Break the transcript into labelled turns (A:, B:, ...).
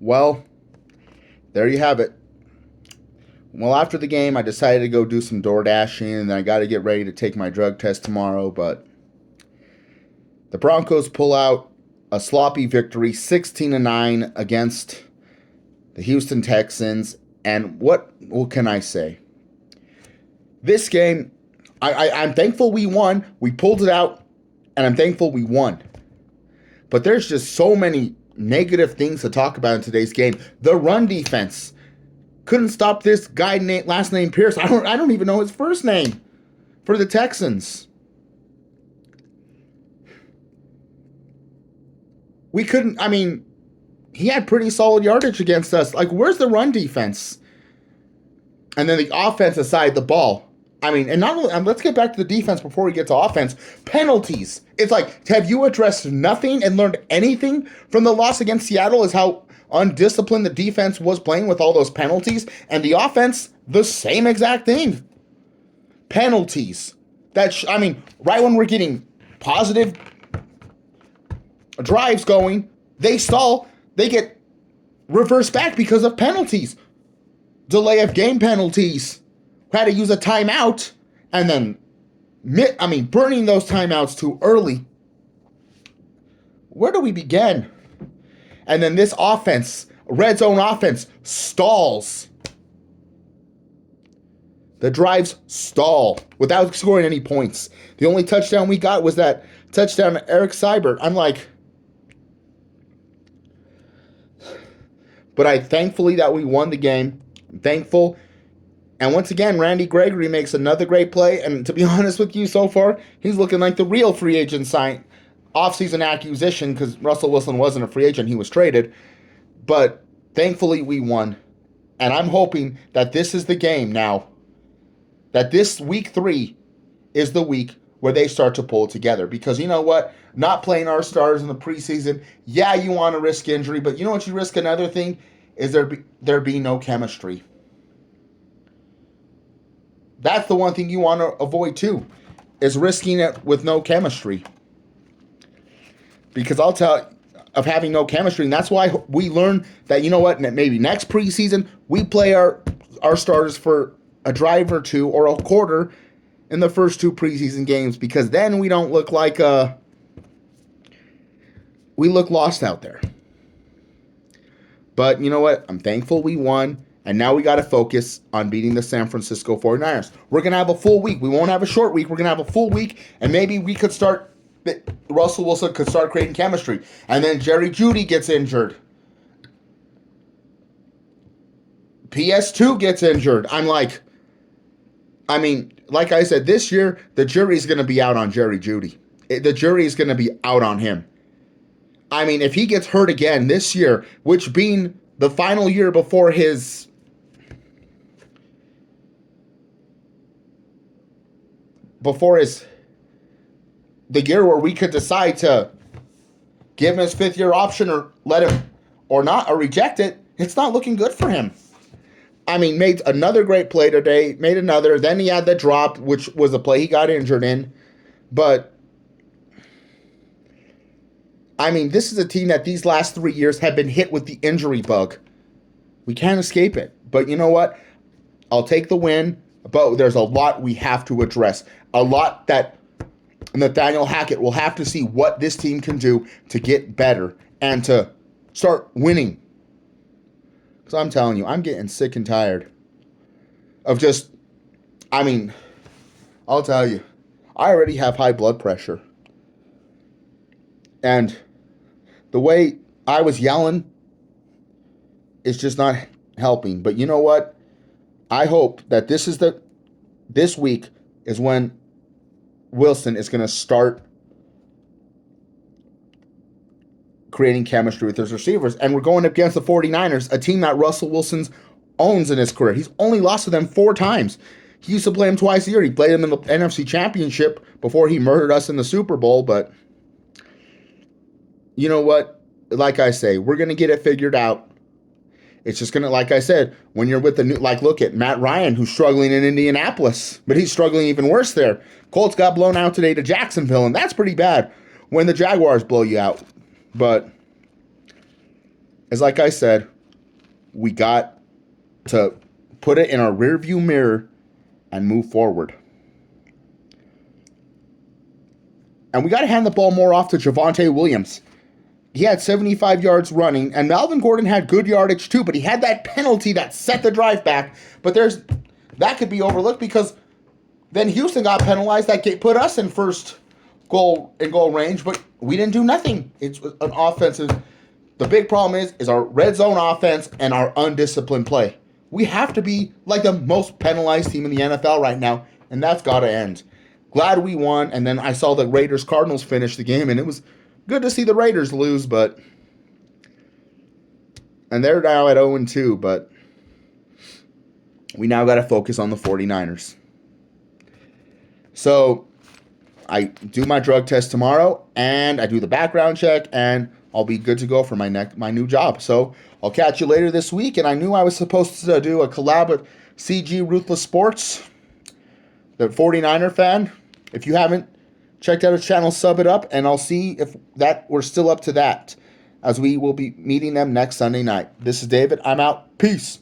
A: Well, there you have it. Well, after the game, I decided to go do some door dashing, and I got to get ready to take my drug test tomorrow. But the Broncos pull out a sloppy victory, 16-9 against the Houston Texans. And what can I say? This game, I'm thankful we won. We pulled it out, and I'm thankful we won. But there's just so many negative things to talk about in today's game. The run defense couldn't stop this guy last name Pierce. I don't even know his first name for the Texans. We couldn't. I mean, he had pretty solid yardage against us. Like, where's the run defense? And then the offensive side of the ball. I mean, and not only, and let's get back to the defense before we get to offense. Penalties. It's like, have you addressed nothing and learned anything from the loss against Seattle? Is how undisciplined the defense was playing with all those penalties. And the offense, the same exact thing. Penalties. Right when we're getting positive drives going, they stall. They get reversed back because of penalties. Delay of game penalties. Had to use a timeout, and then, burning those timeouts too early. Where do we begin? And then this offense, red zone offense, stalls. The drives stall without scoring any points. The only touchdown we got was that touchdown to Eric Seibert. I'm like, but thankfully that we won the game. I'm thankful. And once again, Randy Gregory makes another great play. And to be honest with you, so far, he's looking like the real free agent offseason acquisition, because Russell Wilson wasn't a free agent. He was traded. But thankfully, we won. And I'm hoping that this is the game now. That this week 3 is the week where they start to pull together. Because you know what? Not playing our stars in the preseason, yeah, you want to risk injury. But you know what you risk another thing? Is there be no chemistry. That's the one thing you want to avoid too, is risking it with no chemistry. Because I'll tell you, of having no chemistry, and that's why we learn that, you know what, maybe next preseason, we play our starters for a drive or two or a quarter in the first 2 preseason games, because then we don't look like we look lost out there. But you know what, I'm thankful we won. And now we got to focus on beating the San Francisco 49ers. We're going to have a full week. We won't have a short week. We're going to have a full week. And maybe we could Russell Wilson could start creating chemistry. And then Jerry Jeudy gets injured. PS2 gets injured. Like I said, this year, the jury's going to be out on Jerry Jeudy. The jury is going to be out on him. If he gets hurt again this year, which being the final year before the year where we could decide to give him his 5th year option or let him or not or reject it, it's not looking good for him. Made another great play today, then he had the drop, which was a play he got injured in. But this is a team that these last 3 years have been hit with the injury bug. We can't escape it. But you know what? I'll take the win, but there's a lot we have to address. A lot that Nathaniel Hackett will have to see what this team can do to get better and to start winning. Because I'm telling you, I'm getting sick and tired of just, I'll tell you, I already have high blood pressure. And the way I was yelling is just not helping. But you know what? I hope that this week is when Wilson is going to start creating chemistry with his receivers. And we're going up against the 49ers, a team that Russell Wilson owns in his career. He's only lost to them 4 times. He used to play them twice a year. He played them in the NFC Championship before he murdered us in the Super Bowl. But you know what? Like I say, we're going to get it figured out. It's just going to, like I said, when you're with the new, look at Matt Ryan, who's struggling in Indianapolis, but he's struggling even worse there. Colts got blown out today to Jacksonville, and that's pretty bad when the Jaguars blow you out. But is, like I said, we got to put it in our rearview mirror and move forward. And we got to hand the ball more off to Javonte Williams. He had 75 yards running, and Melvin Gordon had good yardage too, but he had that penalty that set the drive back. But that could be overlooked because then Houston got penalized. That put us in first goal range, but we didn't do nothing. It's an offensive. The big problem is our red zone offense and our undisciplined play. We have to be like the most penalized team in the NFL right now, and that's got to end. Glad we won, and then I saw the Raiders-Cardinals finish the game, and it was good to see the Raiders lose, and they're now at 0-2, but we now got to focus on the 49ers. So I do my drug test tomorrow, and I do the background check, and I'll be good to go for my new job. So I'll catch you later this week, and I knew I was supposed to do a collab with CG Ruthless Sports, the 49er fan. If you haven't checked out his channel, sub it up, and I'll see if we're still up to that, as we will be meeting them next Sunday night. This is David. I'm out. Peace.